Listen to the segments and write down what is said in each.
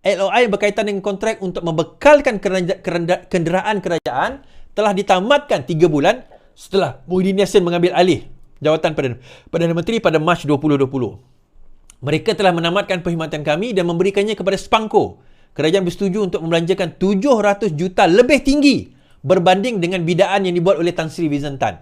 LOI berkaitan dengan kontrak untuk membekalkan kenderaan kerajaan telah ditamatkan 3 bulan setelah Muhyiddin Yassin mengambil alih jawatan Perdana Menteri pada Mac 2020. Mereka telah menamatkan perkhidmatan kami dan memberikannya kepada Spangko. Kerajaan bersetuju untuk membelanjakan 700 juta lebih tinggi berbanding dengan bidaan yang dibuat oleh Tan Sri Wizentan.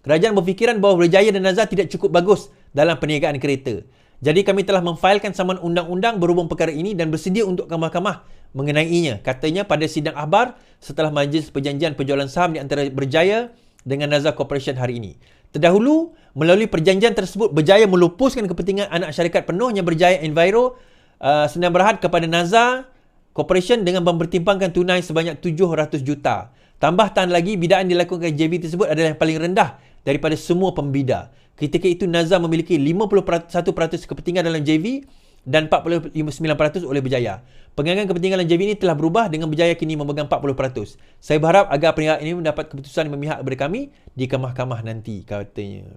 Kerajaan berfikiran bahawa Berjaya dan Nazar tidak cukup bagus dalam perniagaan kereta. Jadi kami telah memfailkan saman undang-undang berhubung perkara ini dan bersedia untuk ke mahkamah mengenainya. Katanya pada sidang akhbar setelah majlis perjanjian penjualan saham di antara Berjaya dengan Nazar Corporation hari ini. Terdahulu, melalui perjanjian tersebut, Berjaya melupuskan kepentingan anak syarikat penuhnya Berjaya Enviro Sdn Bhd kepada Nazar Corporation dengan mempertimbangkan tunai sebanyak 700 juta. Tambahkan lagi, bidaan dilakukan JV tersebut adalah yang paling rendah daripada semua pembida. Ketika itu, Nazar memiliki 51% kepentingan dalam JV dan 49% oleh Berjaya. Penganggaran kepentingan dalam JV ini telah berubah dengan Berjaya kini memegang 40%. Saya berharap agar pihak ini mendapat keputusan memihak kepada kami di ke mahkamah nanti, katanya.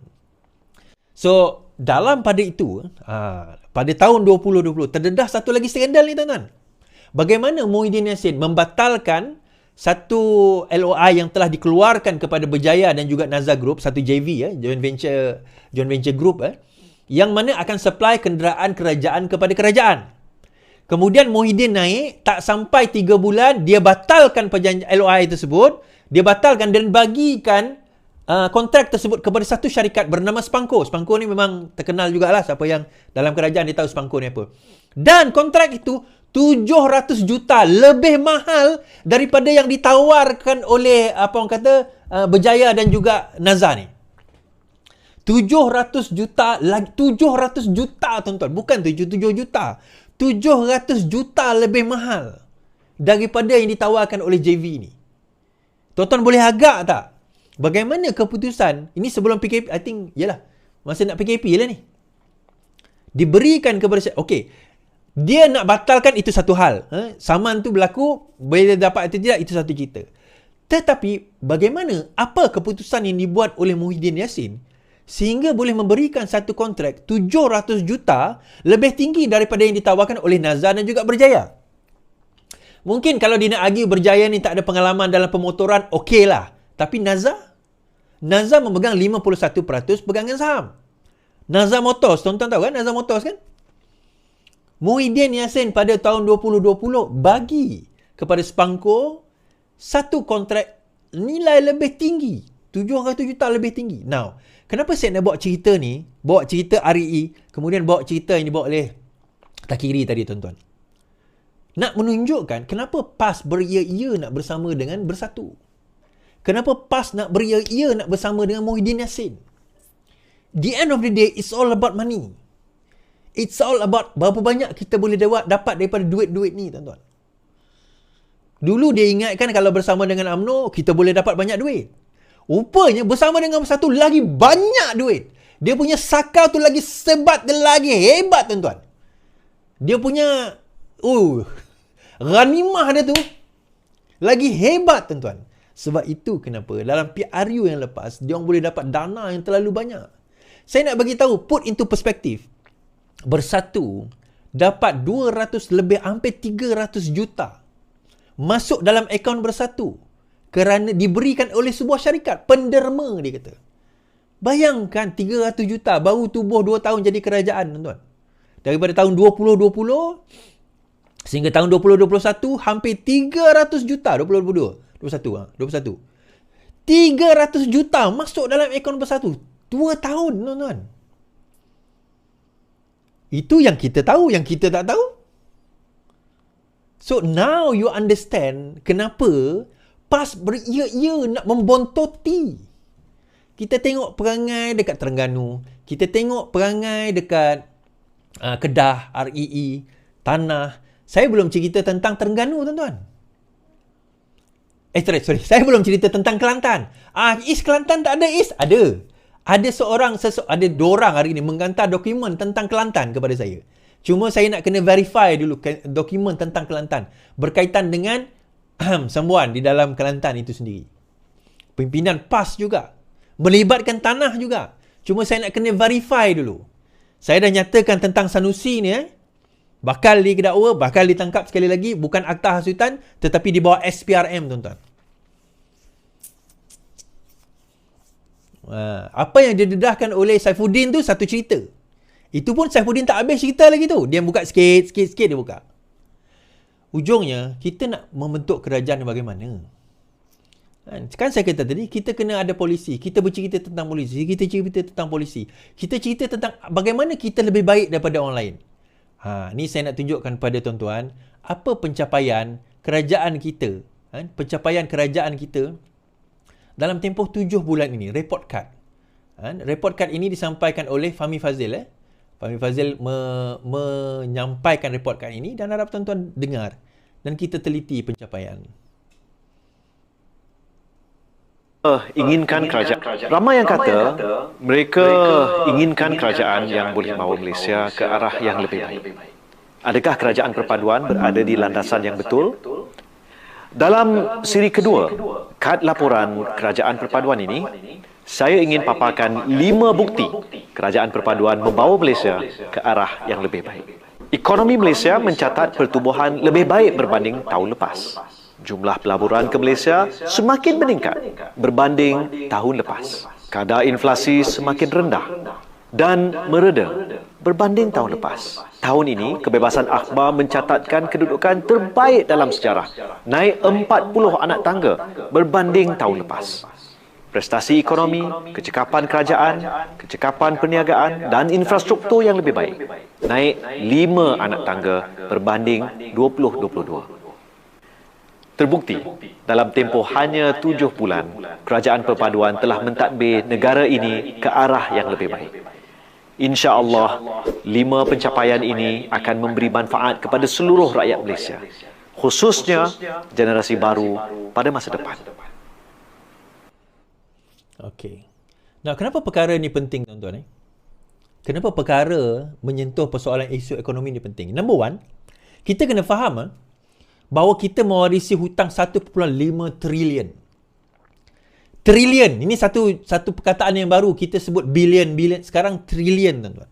So, dalam pada itu, pada tahun 2020, terdedah satu lagi skandal ni, tuan-tuan. Bagaimana Muhyiddin Yassin membatalkan satu LOI yang telah dikeluarkan kepada Berjaya dan juga Nazar Group, satu JV, joint venture group, yang mana akan supply kenderaan kerajaan kepada kerajaan. Kemudian Muhyiddin naik, tak sampai 3 bulan, dia batalkan perjanjian LOI tersebut, dia batalkan dan bagikan kontrak tersebut kepada satu syarikat bernama Spangko. Spangko ni memang terkenal jugalah, siapa yang dalam kerajaan dia tahu Spangko ni apa. Dan kontrak itu 700 juta lebih mahal daripada yang ditawarkan oleh Berjaya dan juga Nazar ni. 700 juta lagi, 700 juta, tuan-tuan, bukan 7 juta. 700 juta lebih mahal daripada yang ditawarkan oleh JV ni. Tuan-tuan boleh agak tak? Bagaimana keputusan ini sebelum PKP, I think yalah, masa nak PKP lah ni. Diberikan kepada dia nak batalkan itu satu hal. Saman tu berlaku, bila dapat atau tidak, itu satu cerita. Tetapi, bagaimana, apa keputusan yang dibuat oleh Muhyiddin Yassin sehingga boleh memberikan satu kontrak 700 juta lebih tinggi daripada yang ditawarkan oleh Nazar dan juga Berjaya. Mungkin kalau dia nak argue Berjaya ni tak ada pengalaman dalam pemotoran, okey lah. Tapi Nazar memegang 51% pegangan saham. Nazar Motors, tuan-tuan tahu kan Nazar Motors kan? Muhyiddin Yassin pada tahun 2020 bagi kepada Spangko satu kontrak nilai lebih tinggi, 700 juta lebih tinggi. Now, kenapa saya nak bawa cerita ni, bawa cerita REE, kemudian bawa cerita yang dibawa oleh Takiri tadi, tuan-tuan. Nak menunjukkan kenapa PAS beria-ia nak bersama dengan Bersatu. Kenapa PAS nak beria-ia nak bersama dengan Muhyiddin Yassin. The end of the day, it's all about money. It's all about berapa banyak kita boleh dapat daripada duit-duit ni, tuan-tuan. Dulu dia ingatkan kalau bersama dengan UMNO, kita boleh dapat banyak duit. Rupanya bersama dengan Bersatu lagi banyak duit. Dia punya sakau tu lagi sebat, dia lagi hebat, tuan-tuan. Dia punya ghanimah dia tu lagi hebat, tuan-tuan. Sebab itu kenapa dalam PRU yang lepas, dia orang boleh dapat dana yang terlalu banyak. Saya nak bagi tahu, put into perspektif. Bersatu dapat 200 lebih, hampir 300 juta masuk dalam akaun Bersatu kerana diberikan oleh sebuah syarikat penderma, dia kata. Bayangkan 300 juta baru tubuh 2 tahun jadi kerajaan, tuan-tuan. Daripada tahun 2020 sehingga tahun 2021 hampir 300 juta, 21 300 juta masuk dalam akaun Bersatu 2 tahun, tuan-tuan. Itu yang kita tahu, yang kita tak tahu. So now you understand kenapa PAS beria-ia nak membontoti. Kita tengok perangai dekat Terengganu, kita tengok perangai dekat Kedah, REE, Tanah. Saya belum cerita tentang Terengganu, tuan-tuan. Sorry. Saya belum cerita tentang Kelantan. East Kelantan tak ada East? Ada. Ada ada 2 orang hari ini menghantar dokumen tentang Kelantan kepada saya. Cuma saya nak kena verify dulu dokumen tentang Kelantan berkaitan dengan sembuhan di dalam Kelantan itu sendiri. Pimpinan PAS juga. Melibatkan tanah juga. Cuma saya nak kena verify dulu. Saya dah nyatakan tentang Sanusi ni. Bakal didakwa, bakal ditangkap sekali lagi, bukan akta hasutan tetapi di bawah SPRM, tuan-tuan. Apa yang didedahkan oleh Saifuddin tu satu cerita. Itu pun Saifuddin tak habis cerita lagi tu. Dia buka sikit dia buka. Ujungnya, kita nak membentuk kerajaan bagaimana? Kan saya kata tadi, kita kena ada polisi. Kita bercerita tentang polisi. Kita cerita tentang polisi. Kita cerita tentang bagaimana kita lebih baik daripada orang lain. Ni saya nak tunjukkan kepada tuan-tuan, apa pencapaian kerajaan kita. Pencapaian kerajaan kita dalam tempoh 7 bulan ini. Report card. Report card ini disampaikan oleh Fahmi Fadzil. Fahmi Fadzil menyampaikan report card ini dan harap tuan-tuan dengar. Dan kita teliti pencapaian. Inginkan kerajaan. Ramai yang kata mereka inginkan kerajaan yang boleh bawa Malaysia ke arah yang lebih baik. Adakah kerajaan perpaduan berada di landasan yang betul? Dalam siri kedua, kad laporan kerajaan perpaduan ini, saya ingin paparkan 5 bukti kerajaan perpaduan membawa Malaysia ke arah yang lebih baik. Ekonomi Malaysia mencatat pertumbuhan lebih baik berbanding tahun lepas. Jumlah pelaburan ke Malaysia semakin meningkat berbanding tahun lepas. Kadar inflasi semakin rendah dan mereda berbanding tahun lepas. Tahun ini, kebebasan akhbar mencatatkan kedudukan terbaik dalam sejarah, naik 40 anak tangga berbanding tahun lepas. Prestasi ekonomi, kecekapan kerajaan, kecekapan perniagaan dan infrastruktur yang lebih baik, naik 5 anak tangga berbanding 2022. Terbukti, dalam tempoh hanya 7 bulan, kerajaan perpaduan telah mentadbir negara ini ke arah yang lebih baik. InsyaAllah, 5 pencapaian ini akan memberi manfaat kepada seluruh rakyat Malaysia, khususnya generasi baru pada masa depan. Okey. Nah, kenapa perkara ni penting, tuan-tuan? Kenapa perkara menyentuh persoalan isu ekonomi ni penting? Number one, kita kena faham bahawa kita mewarisi hutang 1.5 trilion. Trilion, ini satu perkataan yang baru. Kita sebut bilion, sekarang trilion, tuan-tuan.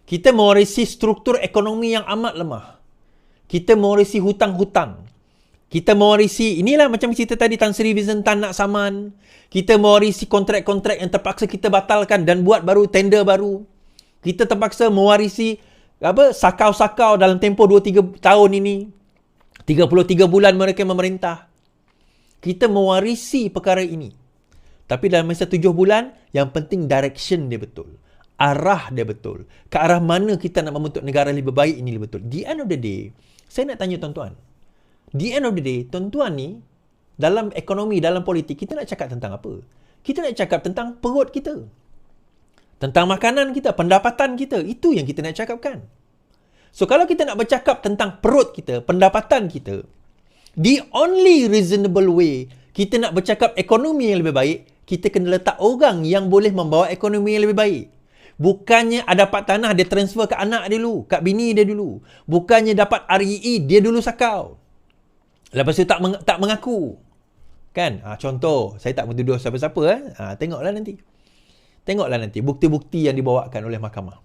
Kita mewarisi struktur ekonomi yang amat lemah. Kita mewarisi hutang-hutang. Kita mewarisi, inilah macam cerita tadi Tan Sri Vincent Tan nak saman. Kita mewarisi kontrak-kontrak yang terpaksa kita batalkan dan buat baru tender baru. Kita terpaksa mewarisi sakau-sakau dalam tempoh 2-3 tahun ini. 33 bulan mereka memerintah. Kita mewarisi perkara ini. Tapi dalam masa 7 bulan, yang penting direction dia betul. Arah dia betul. Ke arah mana kita nak membentuk negara lebih baik ini lebih betul. The end of the day, saya nak tanya tuan-tuan. The end of the day, tuan-tuan ni, dalam ekonomi, dalam politik, kita nak cakap tentang apa? Kita nak cakap tentang perut kita. Tentang makanan kita, pendapatan kita. Itu yang kita nak cakapkan. So, kalau kita nak bercakap tentang perut kita, pendapatan kita, the only reasonable way kita nak bercakap ekonomi yang lebih baik, kita kena letak orang yang boleh membawa ekonomi yang lebih baik. Bukannya ada dapat tanah, dia transfer ke anak dia dulu, kat bini dia dulu. Bukannya dapat REE, dia dulu sakau. Lepas tu tak mengaku. Kan? Contoh, saya tak mentuduh siapa-siapa. Tengoklah nanti bukti-bukti yang dibawakan oleh mahkamah.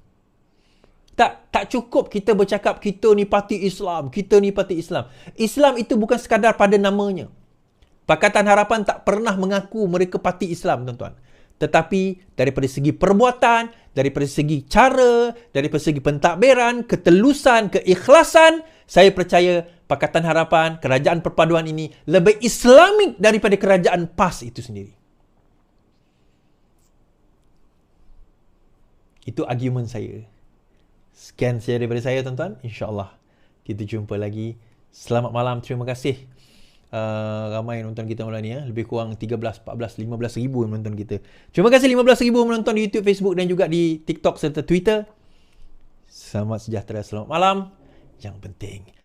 Tak cukup kita bercakap kita ni parti Islam, kita ni parti Islam. Islam itu bukan sekadar pada namanya. Pakatan Harapan tak pernah mengaku mereka parti Islam, tuan-tuan. Tetapi daripada segi perbuatan, daripada segi cara, daripada segi pentadbiran, ketelusan, keikhlasan, saya percaya Pakatan Harapan, kerajaan perpaduan ini lebih Islamik daripada kerajaan PAS itu sendiri. Itu argument saya. Sekian saja daripada saya, tuan-tuan. InsyaAllah kita jumpa lagi. Selamat malam. Terima kasih. Ramai yang menonton kita malam ni. Lebih kurang 13, 14, 15 ribu yang menonton kita. Terima kasih 15 ribu menonton di YouTube, Facebook dan juga di TikTok serta Twitter. Selamat sejahtera. Selamat malam. Yang penting,